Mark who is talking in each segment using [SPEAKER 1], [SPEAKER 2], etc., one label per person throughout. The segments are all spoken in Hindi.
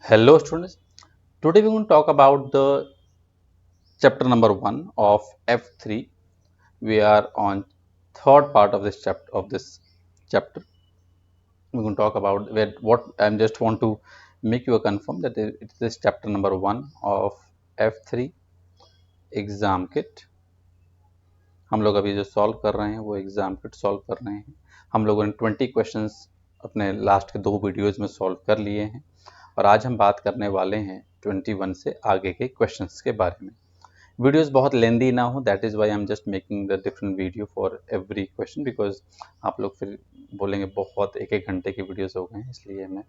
[SPEAKER 1] Hello students, today we are going to talk about the chapter number 1 of F3. We are on third part of this chapter. We're going to talk about what I just want to make you confirm that it is chapter number 1 of F3 exam kit. हम लोग अभी जो सॉल्व कर रहे हैं वो एग्जाम किट सॉल्व कर रहे हैं। हम लोगों ने 20 क्वेश्चंस अपने लास्ट के 2 वीडियोस में सॉल्व कर लिए हैं और आज हम बात करने वाले हैं 21 से आगे के क्वेश्चंस के बारे में। वीडियोस बहुत लेंदी ना हो, that is why I am just making the different video for every question, because आप लोग फिर बोलेंगे बहुत एक एक घंटे के वीडियोस हो गए हैं, इसलिए मैं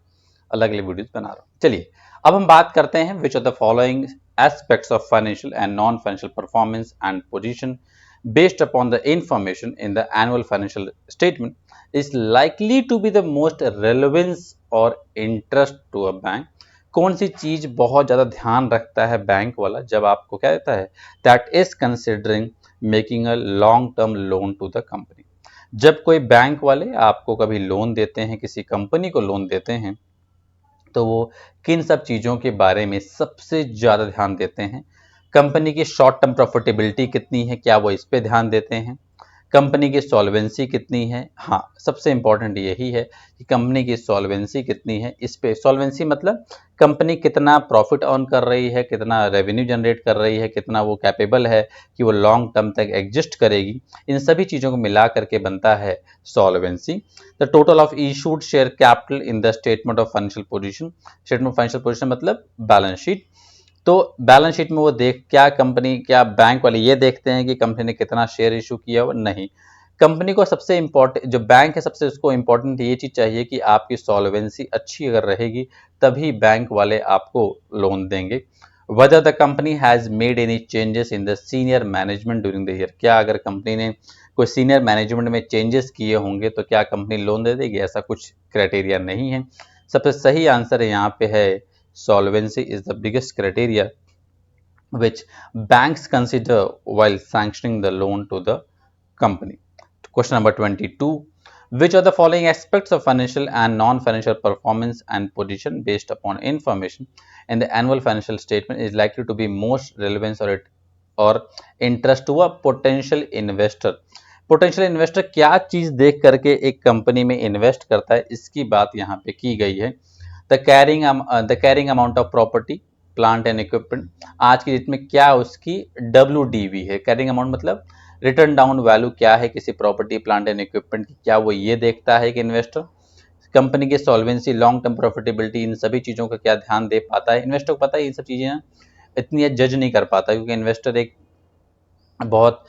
[SPEAKER 1] अलग अलग वीडियोस बना रहा हूँ। चलिए अब हम बात करते हैं which are the following aspects of financial and non financial performance and position based upon the information in the annual financial statement is likely to be the most relevance or interest to a bank। कौन सी चीज बहुत ज्यादा ध्यान रखता है बैंक वाला जब आपको क्या देता है, that is considering making a long term loan to the company. जब कोई बैंक वाले आपको कभी लोन देते हैं, किसी कंपनी को लोन देते हैं, तो वो किन सब चीजों के बारे में सबसे ज्यादा ध्यान देते हैं? कंपनी की शॉर्ट टर्म प्रॉफिटेबिलिटी कितनी है, क्या वो इस पे ध्यान देते हैं? कंपनी की सॉल्वेंसी कितनी है, हाँ सबसे इंपॉर्टेंट यही है कि कंपनी की सॉल्वेंसी कितनी है। इस पे सॉल्वेंसी मतलब कंपनी कितना प्रॉफिट अर्न कर रही है, कितना रेवेन्यू जनरेट कर रही है, कितना वो कैपेबल है कि वो लॉन्ग टर्म तक एग्जिस्ट करेगी। इन सभी चीज़ों को मिला करके बनता है solvency. The total of issued share capital in the statement of financial position. Statement of financial position मतलब बैलेंस शीट। तो बैलेंस शीट में वो क्या कंपनी, क्या बैंक वाले ये देखते हैं कि कंपनी ने कितना शेयर इशू किया हो? नहीं, कंपनी को सबसे इंपॉर्टेंट, जो बैंक है सबसे उसको इंपॉर्टेंट ये चीज चाहिए कि आपकी सॉल्वेंसी अच्छी अगर रहेगी तभी बैंक वाले आपको लोन देंगे। whether the company has made any changes in the senior management during the year। क्या अगर कंपनी ने कोई सीनियर मैनेजमेंट में चेंजेस किए होंगे तो क्या कंपनी लोन दे देगी? ऐसा कुछ क्राइटेरिया नहीं है। सबसे सही आंसर यहाँ पे है solvency is the biggest criteria which banks consider while sanctioning the loan to the company। Question number 22, which of the following aspects of financial and non-financial performance and position based upon information in the annual financial statement is likely to be most relevant or interest to a potential investor? Potential investor क्या चीज देख करके एक कंपनी में इन्वेस्ट करता है, इसकी बात यहाँ पे की गई है। The carrying amount of property plant and equipment, आज की डेट में क्या उसकी WDV है। कैरिंग अमाउंट मतलब रिटर्न डाउन वैल्यू क्या है किसी प्रॉपर्टी प्लांट एंड इक्विपमेंट की, क्या वो ये देखता है कि इन्वेस्टर? कंपनी की सॉल्वेंसी, लॉन्ग टर्म प्रॉफिटेबिलिटी, इन सभी चीज़ों का क्या ध्यान दे पाता है? इन्वेस्टर को पता है ये सब चीज़ें इतनी जज नहीं कर पाता, क्योंकि इन्वेस्टर एक बहुत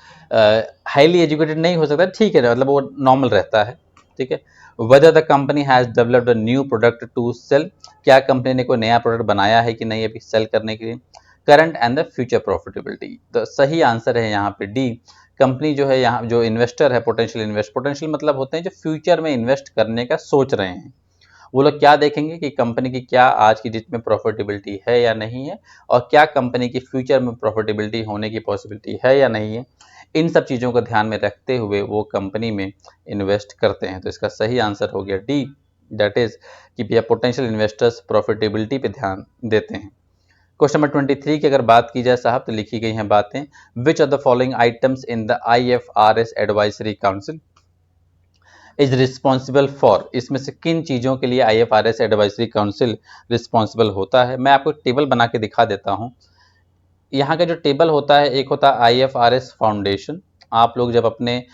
[SPEAKER 1] हाईली एजुकेटेड नहीं हो सकता, ठीक है ना, मतलब वो नॉर्मल रहता है, ठीक है। whether the company has developed a new product to sell, क्या कंपनी ने कोई नया प्रोडक्ट बनाया है कि नहीं अभी सेल करने के लिए? Current and the future profitability, तो सही आंसर है यहाँ पे डी। कंपनी जो है, यहाँ जो इन्वेस्टर है, पोटेंशियल मतलब होते हैं जो फ्यूचर में इन्वेस्ट करने का सोच रहे हैं, वो लोग क्या देखेंगे कि कंपनी की क्या आज की डेट में प्रॉफिटेबिलिटी है या नहीं है, और क्या कंपनी की फ्यूचर में प्रॉफिटेबिलिटी होने की पॉसिबिलिटी है या नहीं है। इन सब चीज़ों को ध्यान में रखते हुए वो कंपनी में इन्वेस्ट करते हैं। तो इसका सही आंसर हो गया डी, दैट इज कि भैया पोटेंशियल इन्वेस्टर्स प्रॉफिटेबिलिटी पे ध्यान देते हैं। क्वेश्चन नंबर 23 की अगर बात की जाए साहब, तो लिखी गई हैं बातें, which are the following items in the IFRS advisory council is responsible for. इसमें से किन चीज़ों के लिए IFRS एडवाइजरी काउंसिल रिस्पॉन्सिबल होता है? मैं आपको टेबल बना के दिखा देता हूँ। यहाँ का जो टेबल होता है, एक होता है IFRS फाउंडेशन। आप लोग जब अपने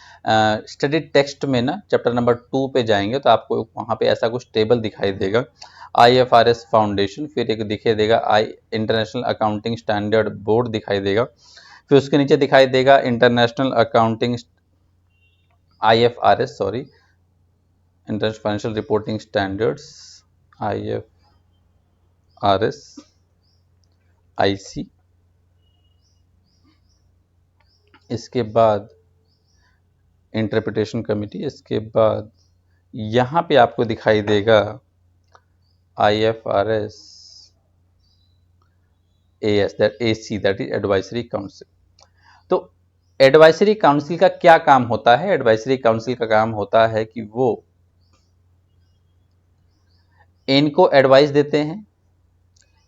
[SPEAKER 1] स्टडी टेक्स्ट में ना चैप्टर नंबर 2 पे जाएंगे तो आपको वहाँ पे ऐसा कुछ टेबल दिखाई देगा, IFRS फाउंडेशन, फिर एक दिखाई देगा इंटरनेशनल अकाउंटिंग स्टैंडर्ड बोर्ड दिखाई देगा, फिर उसके नीचे दिखाई देगा international accounting IFRS sorry international financial reporting standards IFRS IC। इसके बाद इंटरप्रिटेशन कमिटी, इसके बाद यहाँ पे आपको दिखाई देगा IFRS AS that AC that is advisory council. तो एडवाइजरी काउंसिल का क्या काम होता है? एडवाइजरी काउंसिल का काम होता है कि वो इनको एडवाइस देते हैं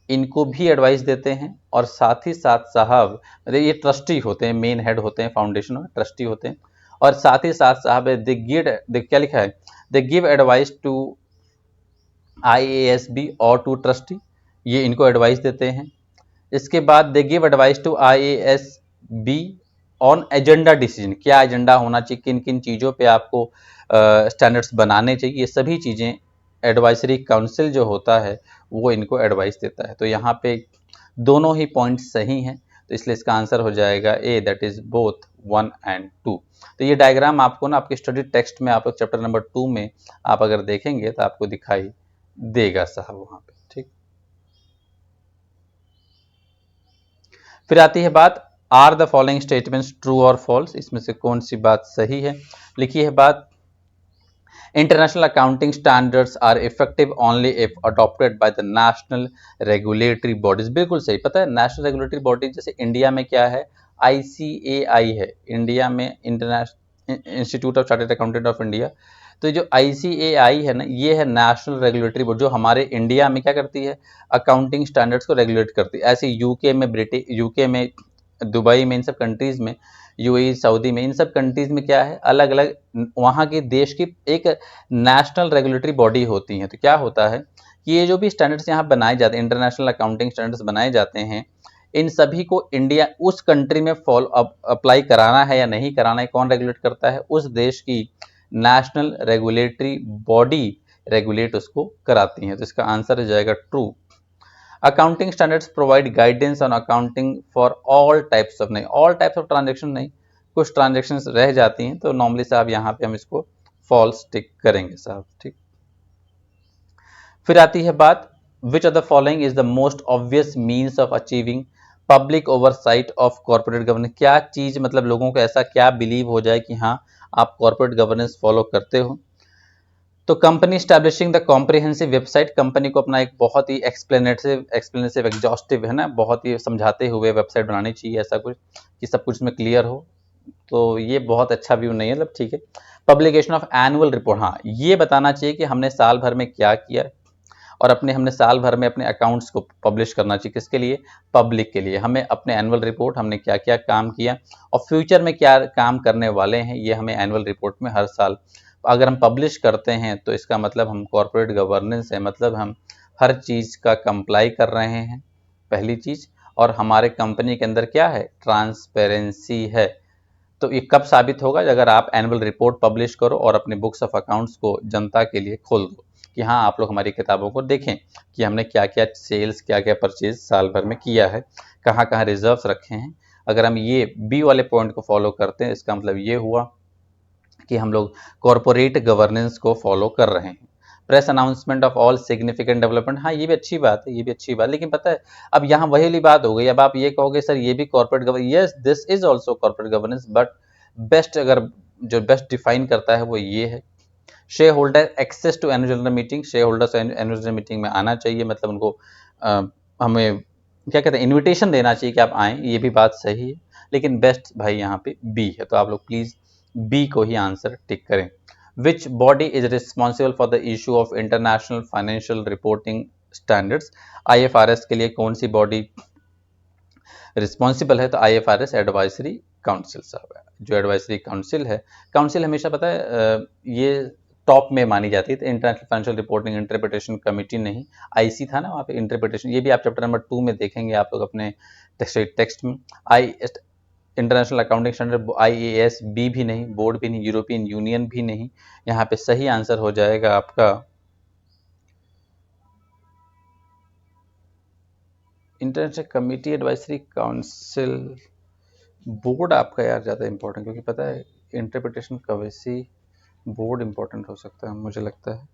[SPEAKER 1] इनको भी एडवाइस देते हैं, और साथ ही साथ साहब ये ट्रस्टी होते हैं, मेन हेड होते हैं फाउंडेशन में, ट्रस्टी होते हैं, और साथ ही साथ साहब क्या लिखा है, they give advice to IASB और टू ट्रस्टी, ये इनको एडवाइस देते हैं। इसके बाद they give advice to IASB on agenda decision, क्या एजेंडा होना चाहिए, किन किन चीज़ों पे आपको स्टैंडर्ड्स बनाने चाहिए, ये सभी चीज़ें एडवाइजरी काउंसिल जो होता है वो इनको एडवाइस देता है। तो यहाँ पे दोनों ही पॉइंट सही हैं, तो इसलिए इसका आंसर हो जाएगा ए, दैट इज बोथ 1 and 2। तो ये डायग्राम आपको ना आपके स्टडी टेक्स्ट में, आप चैप्टर नंबर 2 में आप अगर देखेंगे तो आपको दिखाई देगा साहब वहाँ पे, ठीक। फिर आती है बात, are the following statements true और फॉल्स, इसमें से कौन सी बात सही है। लिखी है बात, international accounting standards are effective only if adopted by the national regulatory bodies, बिल्कुल सही। पता है नेशनल रेगुलेटरी बॉडी जैसे इंडिया में क्या है, ICAI है, इंडिया में international institute of chartered accountant of India. तो जो ICAI है ना, ये है नेशनल रेगुलेटरी बोर्ड, जो हमारे इंडिया में क्या करती है, अकाउंटिंग स्टैंडर्ड्स को रेगुलेट करती है। ऐसे यूके में, यूके में, दुबई में, इन सब कंट्रीज में, UAE, सऊदी में, इन सब कंट्रीज में क्या है, अलग अलग वहाँ के देश की एक नेशनल रेगुलेटरी बॉडी होती है। तो क्या होता है कि ये जो भी स्टैंडर्ड्स यहाँ बनाए जाते हैं, इंटरनेशनल अकाउंटिंग स्टैंडर्ड्स बनाए जाते हैं, इन सभी को इंडिया उस कंट्री में फॉलो अप्लाई कराना है या नहीं कराना है, कौन रेगुलेट करता है, उस देश की नेशनल रेगुलेटरी बॉडी रेगुलेट उसको कराती है। तो इसका आंसर हो जाएगा true. Accounting standards provide guidance on accounting for all types of, नहीं ऑल टाइप्स ऑफ ट्रांजेक्शन नहीं, कुछ ट्रांजेक्शन रह जाती हैं, तो नॉर्मली साहब यहाँ पे हम इसको फॉल्स टिक करेंगे साहब, ठीक। फिर आती है बात, which of the following is the most obvious means of achieving public oversight of corporate governance, क्या चीज मतलब लोगों को ऐसा क्या बिलीव हो जाए कि हाँ आप कॉर्पोरेट गवर्नेंस फॉलो करते हो। तो company establishing the comprehensive website, company को अपना एक बहुत ही एक्सप्लेनेसिव एग्जॉस्टिव है ना, बहुत ही समझाते हुए वेबसाइट बनानी चाहिए, ऐसा कुछ कि सब कुछ में क्लियर हो। तो ये बहुत अच्छा व्यू नहीं है, मतलब ठीक है। पब्लिकेशन ऑफ एनुअल रिपोर्ट, हाँ ये बताना चाहिए कि हमने साल भर में क्या किया, और हमने साल भर में अपने अकाउंट्स को पब्लिश करना चाहिए, किसके लिए, पब्लिक के लिए। हमें अपने एनुअल रिपोर्ट, हमने क्या क्या काम किया और फ्यूचर में क्या काम करने वाले हैं, ये हमें एनुअल रिपोर्ट में हर साल अगर हम पब्लिश करते हैं, तो इसका मतलब हम कॉर्पोरेट गवर्नेंस है, मतलब हम हर चीज़ का कंप्लाई कर रहे हैं, पहली चीज़। और हमारे कंपनी के अंदर क्या है, ट्रांसपेरेंसी है। तो ये कब साबित होगा, अगर आप एनुअल रिपोर्ट पब्लिश करो और अपने बुक्स ऑफ अकाउंट्स को जनता के लिए खोल दो कि हाँ आप लोग हमारी किताबों को देखें कि हमने क्या क्या सेल्स, क्या क्या परचेज साल भर में किया है, कहाँ कहाँ रिजर्व्स रखे हैं। अगर हम ये बी वाले पॉइंट को फॉलो करते हैं, इसका मतलब ये हुआ कि हम लोग कॉरपोरेट गवर्नेंस को फॉलो कर रहे हैं। Press announcement of all significant development, हाँ ये भी अच्छी बात है, ये भी अच्छी बात, लेकिन पता है अब यहाँ वही वाली बात हो गई। अब आप ये कहोगे सर ये भी corporate governance, yes this is also corporate governance, but best, अगर जो बेस्ट डिफाइन करता है वो ये है, share holder access to annual general meeting, share holders annual general meeting में आना चाहिए, मतलब उनको हमें क्या कहते हैं, इन्विटेशन देना चाहिए कि आप आएँ, ये भी बात सही है, लेकिन बेस्ट भाई यहाँ पे बी है। तो आप लोग प्लीज बी को ही आंसर टिक करें। Which body is responsible for the issue of international financial reporting standards, IFRS के लिए कौन सी बॉडी रिस्पॉन्सिबल है, तो IFRS एडवाइजरी काउंसिल साहब है। जो एडवाइजरी काउंसिल है, काउंसिल हमेशा पता है ये टॉप में मानी जाती है, तो international financial reporting interpretation committee नहीं, IC था ना वहाँ पे इंटरप्रिटेशन, ये भी आप चैप्टर नंबर 2 में देखेंगे आप लोग अपने टेक्स्ट में। इंटरनेशनल अकाउंटिंग स्टैंडर्ड IASB भी नहीं, बोर्ड भी नहीं, यूरोपियन यूनियन भी नहीं। यहाँ पे सही आंसर हो जाएगा आपका international committee advisory council. Board आपका यार ज़्यादा इंपॉर्टेंट, क्योंकि पता है इंटरप्रिटेशन कमेटी बोर्ड इंपॉर्टेंट हो सकता है मुझे लगता है।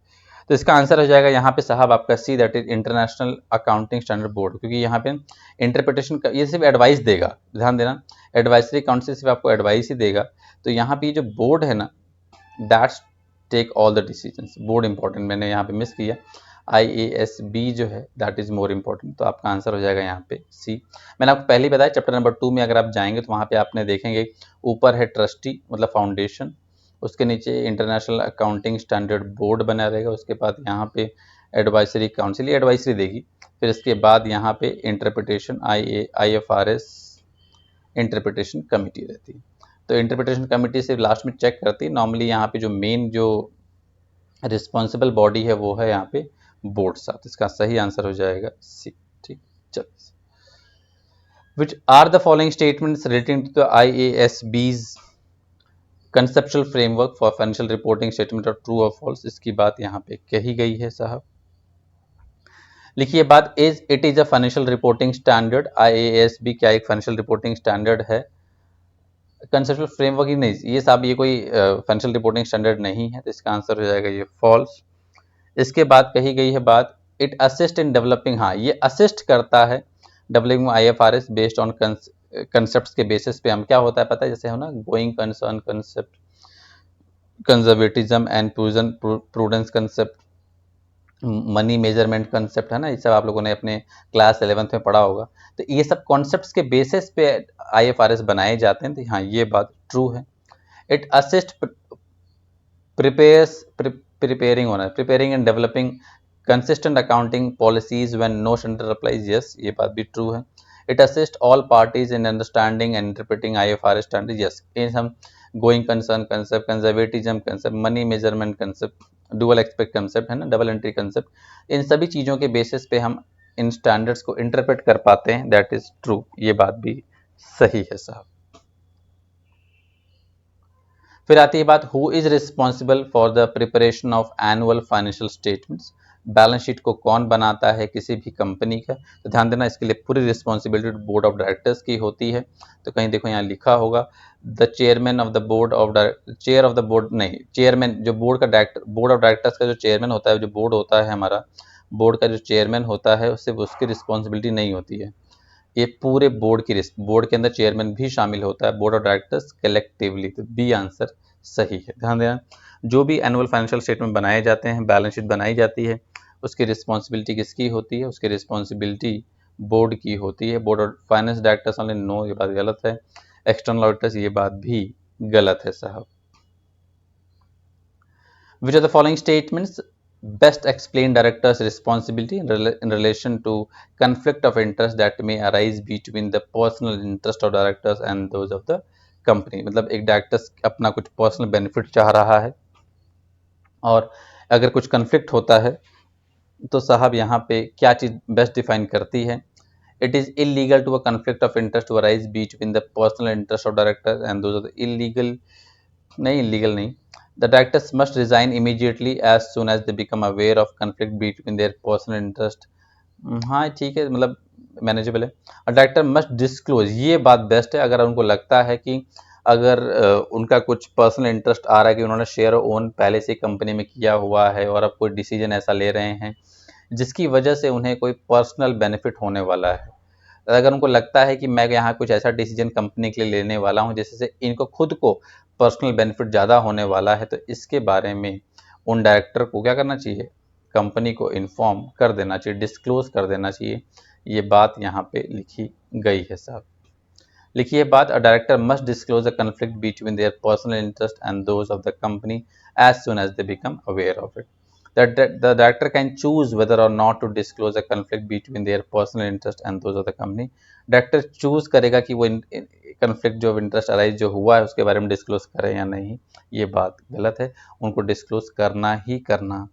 [SPEAKER 1] तो इसका आंसर हो जाएगा यहाँ पे साहब आपका see, that is international accounting standard board, क्योंकि यहाँ पे इंटरप्रिटेशन का ये सिर्फ एडवाइस देगा, ध्यान देना, एडवाइजरी काउंसिल सिर्फ आपको एडवाइस ही देगा। तो यहाँ पे जो बोर्ड है ना, that's take all the decisions, board important, मैंने यहाँ पे मिस किया, IASB जो है दैट इज मोर इंपॉर्टेंट। तो आपका आंसर हो जाएगा यहाँ पे सी। मैंने आपको पहले ही बताया चैप्टर नंबर 2 में अगर आप जाएंगे तो वहाँ पे आपने देखेंगे ऊपर है ट्रस्टी मतलब फाउंडेशन, उसके नीचे इंटरनेशनल अकाउंटिंग स्टैंडर्ड बोर्ड बना रहेगा, उसके बाद यहाँ पे एडवाइजरी काउंसिल ये एडवाइजरी देगी। फिर इसके बाद यहाँ पे इंटरप्रिटेशन IFRS इंटरप्रिटेशन कमिटी रहती है। तो इंटरप्रिटेशन कमिटी से लास्ट में चेक करती है। नॉर्मली यहाँ पे जो मेन जो रिस्पॉन्सिबल बॉडी है वो है यहाँ पे बोर्ड साहब। इसका सही आंसर हो जाएगा सी। ठीक, चलिए। Which are the following statements relating to the IASB's conceptual framework for financial reporting statement are true or false? इसकी बात यहाँ पे कही गई है साहब। लिखिए बात, is it is a financial reporting standard. IASB क्या एक फाइनेंशियल रिपोर्टिंग स्टैंडर्ड है? कंसेप्चुअल फ्रेमवर्क ही नहीं, ये साहब ये कोई फाइनेंशियल रिपोर्टिंग स्टैंडर्ड नहीं है, तो इसका आंसर हो जाएगा ये फॉल्स। इसके बाद कही गई है बात, इट असिस्ट इन डेवलपिंग, हाँ ये असिस्ट करता है developing IFRS based on concept के बेसिस पे। हम क्या होता है पता है, जैसे हो ना going concern concept, conservatism and prudence concept, money measurement concept है ना, ये सब आप लोगों ने अपने क्लास 11th में पढ़ा होगा। तो ये सब कॉन्सेप्ट्स के बेसिस पे IFRS बनाए जाते हैं। तो हाँ ये बात ट्रू है। इट असिस्ट प्रिपेयरिंग होना है, preparing and developing consistent accounting policies when no standard applies, yes ये बात भी ट्रू है। It assist all parties in understanding and interpreting IFRS standard, yes. इन हम going concern concept, conservatism concept, money measurement concept, dual aspect concept है ना, डबल एंट्री कंसेप्ट, इन सभी चीज़ों के बेसिस पे हम इन स्टैंडर्ड्स को इंटरप्रेट कर पाते हैं, दैट इज ट्रू, ये बात भी सही है साहब। फिर आती है बात, who is responsible for the preparation of annual financial statements. Balance sheet को कौन बनाता है किसी भी कंपनी का? तो ध्यान देना, इसके लिए पूरी रिस्पॉन्सिबिलिटी बोर्ड ऑफ डायरेक्टर्स की होती है। तो कहीं देखो यहाँ लिखा होगा the chairman of the board of chair of the board, नहीं चेयरमैन, जो बोर्ड का डायरेक्टर, बोर्ड ऑफ डायरेक्टर्स का जो चेयरमैन होता है, जो बोर्ड होता है हमारा, बोर्ड का जो चेयरमैन होता है सिर्फ उसकी रिस्पॉन्सिबिलिटी नहीं होती है, ये पूरे बोर्ड की बोर्ड के अंदर चेयरमैन भी शामिल होता है, बोर्ड ऑफ डायरेक्टर्स कलेक्टिवली। तो बी आंसर सही है। ध्यान देना, जो भी एनुअल फाइनेंशियल स्टेटमेंट बनाए जाते हैं, बैलेंस शीट बनाई जाती है, उसकी रिस्पॉन्सिबिलिटी किसकी होती है? उसकी रिस्पॉन्सिबिलिटी बोर्ड की होती है। Board of finance directors only, no ये बात गलत है। एक्सटर्नल ऑडिटर्स, ये बात भी गलत है साहब। Which are the following statements best explain directors responsibility in relation to conflict of interest that may arise between the personal interest of directors and those of the company। मतलब एक डायरेक्टर्स अपना कुछ पर्सनल बेनिफिट चाह रहा है और अगर कुछ कन्फ्लिक्ट होता है तो साहब यहाँ पे क्या चीज़ बेस्ट डिफाइन करती है? It is illegal to a conflict of interest to arise between the personal interest of directors and those of the illegal, नहीं इलीगल नहीं, the directors must resign immediately as soon as they become aware of conflict between their personal interest। हाँ ठीक है, मतलब मैनेजेबल है। डायरेक्टर मस्ट डिस्क्लोज, ये बात बेस्ट है। अगर उनको लगता है कि अगर उनका कुछ पर्सनल इंटरेस्ट आ रहा है कि उन्होंने शेयर ओन पहले से कंपनी में किया हुआ है और अब कोई डिसीजन ऐसा ले रहे हैं जिसकी वजह से उन्हें कोई पर्सनल बेनिफिट होने वाला है, अगर उनको लगता है कि मैं यहाँ कुछ ऐसा डिसीजन कंपनी के लिए लेने वाला हूँ जिससे इनको खुद को पर्सनल बेनिफिट ज़्यादा होने वाला है, तो इसके बारे में उन डायरेक्टर को क्या करना चाहिए? कंपनी को इन्फॉर्म कर देना चाहिए, डिस्क्लोज कर देना चाहिए। ये बात यहाँ पे लिखी गई है साहब। लिखिए बात, a director must disclose a conflict between their personal interest and those of the company as soon as they become aware of it. The director can choose whether or not to disclose a conflict between their personal interest and those of the company। Director choose करेगा कि वो कन्फ्लिक्ट जो इंटरेस्ट अराइज जो हुआ है उसके बारे में डिस्क्लोज करें या नहीं, ये बात गलत है। उनको डिस्क्लोज करना ही करना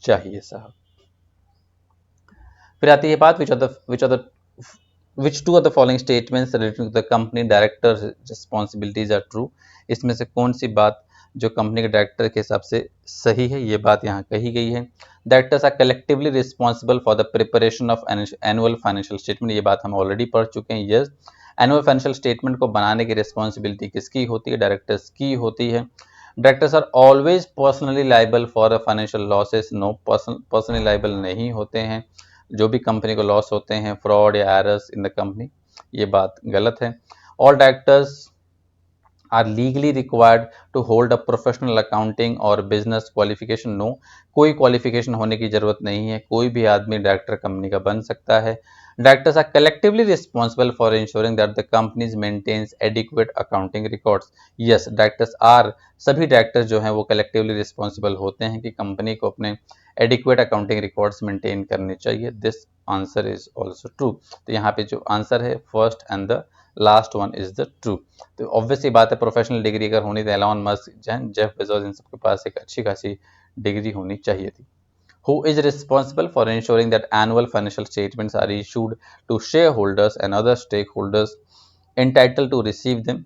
[SPEAKER 1] चाहिए साहब। फिर आती है बात, which two of the following statements relating to the company director's responsibilities are true। इसमें से कौन सी बात जो कंपनी के डायरेक्टर के हिसाब से सही है, ये बात यहाँ कही गई है। Directors are collectively responsible for the preparation of annual financial statement, ये बात हम ऑलरेडी पढ़ चुके हैं। यस, एनुअल फाइनेंशियल स्टेटमेंट को बनाने की रिस्पॉन्सिबिलिटी किसकी होती है? डायरेक्टर्स की होती है। Directors are always personally liable for financial losses, no, personally liable नहीं होते हैं। जो भी कंपनी को लॉस होते हैं फ्रॉड या एरर्स इन द कंपनी, ये बात गलत है। All directors are legally required to hold a professional accounting और बिजनेस क्वालिफिकेशन, नो, कोई क्वालिफिकेशन होने की जरूरत नहीं है, कोई भी आदमी डायरेक्टर कंपनी का बन सकता है। Directors are collectively responsible for ensuring that the companies maintains adequate accounting records. Yes, directors are, सभी डायरेक्टर्स जो हैं वो कलेक्टिवली रिस्पॉन्सिबल होते हैं कि कंपनी को अपने एडिक्वेट अकाउंटिंग रिकॉर्ड्स मेंटेन करने चाहिए. This answer is also true. तो यहाँ पे जो आंसर है first and the last one is the true. तो ऑब्वियसली बात है, प्रोफेशनल डिग्री अगर होनी तो एलॉन मस्क, जेफ बेजोस, इन सबके पास एक अच्छी खासी डिग्री होनी चाहिए थी. Who is responsible for ensuring that annual financial statements are issued to shareholders and other stakeholders entitled to receive them?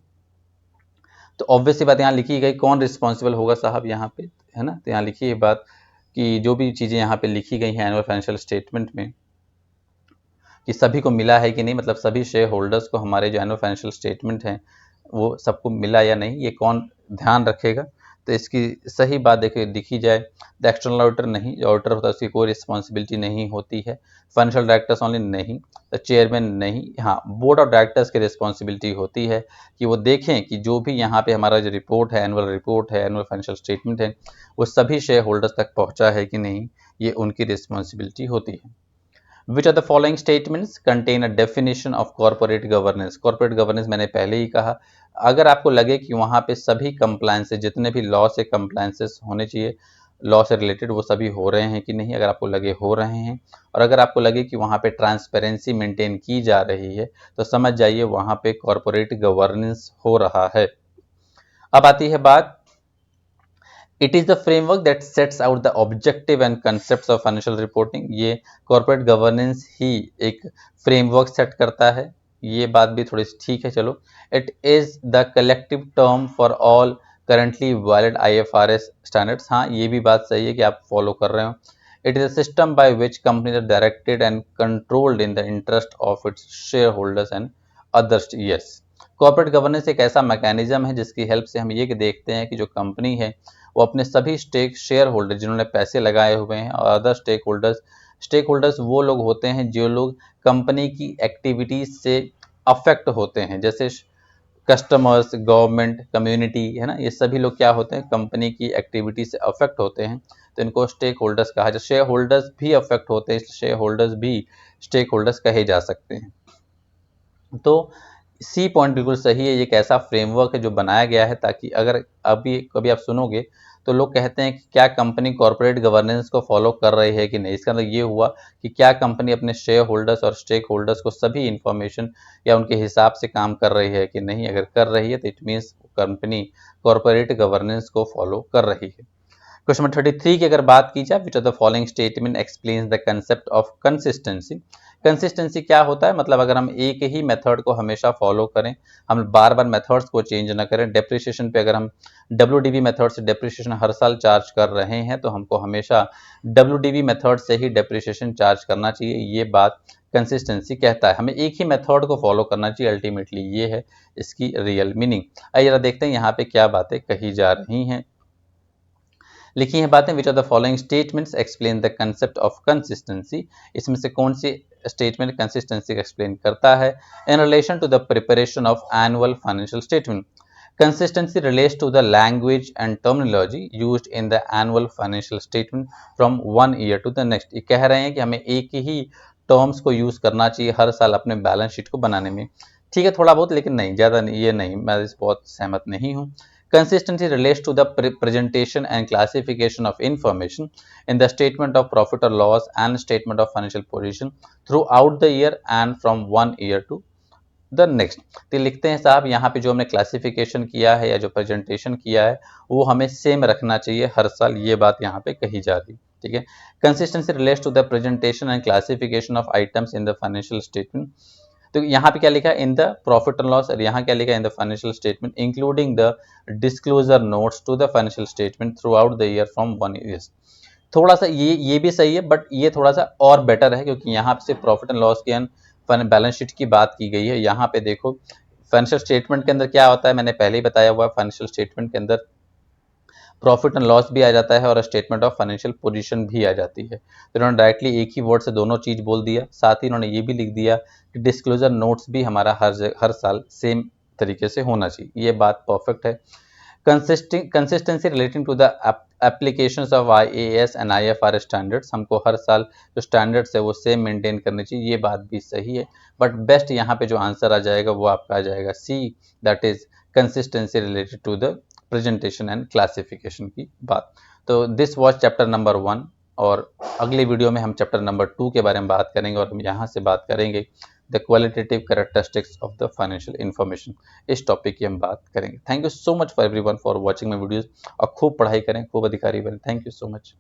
[SPEAKER 1] तो ऑब्वियसली बात यहाँ लिखी गई, कौन रिस्पॉन्सिबल होगा साहब यहाँ पे, है ना. तो यहाँ लिखी है बात कि जो भी चीज़ें यहाँ पे लिखी गई हैं एनुअल फाइनेंशियल स्टेटमेंट में, कि सभी को मिला है कि नहीं, मतलब सभी शेयर होल्डर्स को हमारे जो एनुअल फाइनेंशियल स्टेटमेंट हैं वो सबको मिला या नहीं, ये कौन ध्यान रखेगा. तो इसकी सही बात देखिए दिखी जाए, द एक्सटर्नल ऑडिटर नहीं, जो ऑडिटर होता है उसकी कोई रिस्पॉन्सिबिलिटी नहीं होती है. फाइनेंशियल डायरेक्टर्स ओनली नहीं, द चेयरमैन नहीं. हाँ, बोर्ड ऑफ डायरेक्टर्स की रिस्पॉन्सिबिलिटी होती है कि वो देखें कि जो भी यहाँ पे हमारा जो रिपोर्ट है, एनुअल रिपोर्ट है, एनुअल फाइनेंशियल स्टेटमेंट है, वो सभी शेयर होल्डर्स तक पहुँचा है कि नहीं, ये उनकी रिस्पॉन्सिबिलिटी होती है. Which of the following statements contain a definition of corporate governance? Corporate governance मैंने पहले ही कहा, अगर आपको लगे कि वहाँ पे सभी कंप्लायंसेस, जितने भी लॉ से कंप्लायंसेस होने चाहिए, लॉ से रिलेटेड, वो सभी हो रहे हैं कि नहीं, अगर आपको लगे हो रहे हैं, और अगर आपको लगे कि वहाँ पे ट्रांसपेरेंसी मेंटेन की जा रही है, तो समझ जाइए वहाँ पे कॉर्पोरेट गवर्नेंस हो रहा है. अब आती है बात, it is the framework that sets out the objective and concepts of financial reporting. ये कॉर्पोरेट गवर्नेंस ही एक फ्रेमवर्क सेट करता है. ये बात भी थोड़ी ठीक है, चलो. It is the collective term for all currently valid IFRS standards. हाँ, ये भी बात सही है कि आप फॉलो कर रहे हो. It is a system by which companies are directed and controlled in the interest of its shareholders and others. Yes, corporate governance एक ऐसा मैकेनिज्म है जिसकी हेल्प से हम ये देखते हैं कि जो कंपनी है वो अपने सभी शेयर होल्डर जिन्होंने पैसे लगाए हुए हैं, और अदर स्टेक होल्डर्स वो लोग होते हैं जो लोग कंपनी की एक्टिविटीज से अफेक्ट होते हैं, जैसे कस्टमर्स, गवर्नमेंट, कम्युनिटी, है ना. ये सभी लोग क्या होते हैं, कंपनी की एक्टिविटी से अफेक्ट होते हैं, तो इनको स्टेक होल्डर्स कहा जाए. शेयर होल्डर्स भी अफेक्ट होते हैं, इसलिए शेयर होल्डर्स भी स्टेक होल्डर्स कहे जा सकते हैं. तो सी पॉइंट बिल्कुल सही है. ये एक ऐसा फ्रेमवर्क है जो बनाया गया है ताकि अगर अभी कभी आप सुनोगे तो लोग कहते हैं कि क्या कंपनी कॉर्पोरेट गवर्नेंस को फॉलो कर रही है कि नहीं. इसका मतलब ये हुआ कि क्या कंपनी अपने शेयर होल्डर्स और स्टेक होल्डर्स को सभी इंफॉर्मेशन या उनके हिसाब से काम कर रही है कि नहीं. अगर कर रही है तो it means company corporate governance को फॉलो कर रही है. क्वेश्चन नंबर 33 की अगर बात की जाए, which of the following statement explains the concept of consistency. Consistency क्या होता है, मतलब अगर हम एक ही मेथड को हमेशा फॉलो करें, हम बार बार मेथड्स को चेंज ना करें. डेप्रिसिएशन पे अगर हम WDV मेथड से डेप्रिसिएशन हर साल चार्ज कर रहे हैं तो हमको हमेशा WDV मेथड से ही डेप्रिसिएशन चार्ज करना चाहिए. ये बात कंसिस्टेंसी कहता है. हमें एक ही मेथड को फॉलो करना चाहिए, अल्टीमेटली ये है इसकी रियल मीनिंग. आइए जरा देखते हैं यहाँ पे क्या बातें कही जा रही हैं. लिखी हैं बातें, which are the following statements explain the concept of consistency. इसमें से कौन सी स्टेटमेंट कंसिस्टेंसी एक्सप्लेन करता है. In relation to the preparation of annual financial statement, consistency relates to the language and terminology used in the annual financial statement from one year to the next. ये कह रहे हैं कि हमें एक ही टर्म्स को यूज करना चाहिए हर साल अपने बैलेंस शीट को बनाने में. ठीक है, थोड़ा बहुत, लेकिन नहीं ज़्यादा नहीं, ये नहीं, मैं इस बहुत सहमत नहीं हूँ. Consistency relates to the presentation and classification of information in the statement of profit or loss and statement of financial position throughout the year and from one year to the next. तो लिखते हैं साहब, यहाँ पे जो हमने क्लासिफिकेशन किया है या जो प्रेजेंटेशन किया है वो हमें सेम रखना चाहिए हर साल. ये बात यहाँ पे कही जा रही. ठीक है. Consistency relates to the presentation and classification of items in the financial statement. तो यहाँ पे क्या लिखा है, in the profit and loss, और यहाँ क्या लिखा है, in the financial statement including the disclosure notes to the financial statement throughout the year from 1 year. थोड़ा सा ये भी सही है, बट ये थोड़ा सा और बेटर है क्योंकि यहाँ पे सिर्फ प्रॉफिट एंड लॉस की बैलेंस शीट की बात की गई है. यहाँ पे देखो फाइनेंशियल स्टेटमेंट के अंदर क्या होता है, मैंने पहले ही बताया हुआ है. फाइनेंशियल स्टेटमेंट के अंदर प्रॉफिट एंड लॉस भी आ जाता है और स्टेटमेंट ऑफ फाइनेंशियल पोजीशन भी आ जाती है. तो इन्होंने डायरेक्टली एक ही वर्ड से दोनों चीज बोल दिया. साथ ही इन्होंने ये भी लिख दिया कि डिस्क्लोजर नोट्स भी हमारा हर साल सेम तरीके से होना चाहिए. ये बात परफेक्ट है. Consistency relating to the applications of IAS and IFRS standards, हमको हर साल जो स्टैंडर्ड्स है वो सेम मेंटेन करनी चाहिए, ये बात भी सही है। बट बेस्ट यहाँ पे जो आंसर आ जाएगा वो आपका आ जाएगा see, that is consistency related to the presentation and classification की बात। तो दिस वॉज चैप्टर नंबर 1, और अगले वीडियो में हम चैप्टर नंबर 2 के बारे में बात करेंगे, और हम यहाँ से बात करेंगे the qualitative characteristics of the financial information. इस टॉपिक की हम बात करेंगे। Thank you so much for everyone for watching my videos, और खूब पढ़ाई करें, खूब अधिकारी बने। Thank you so much.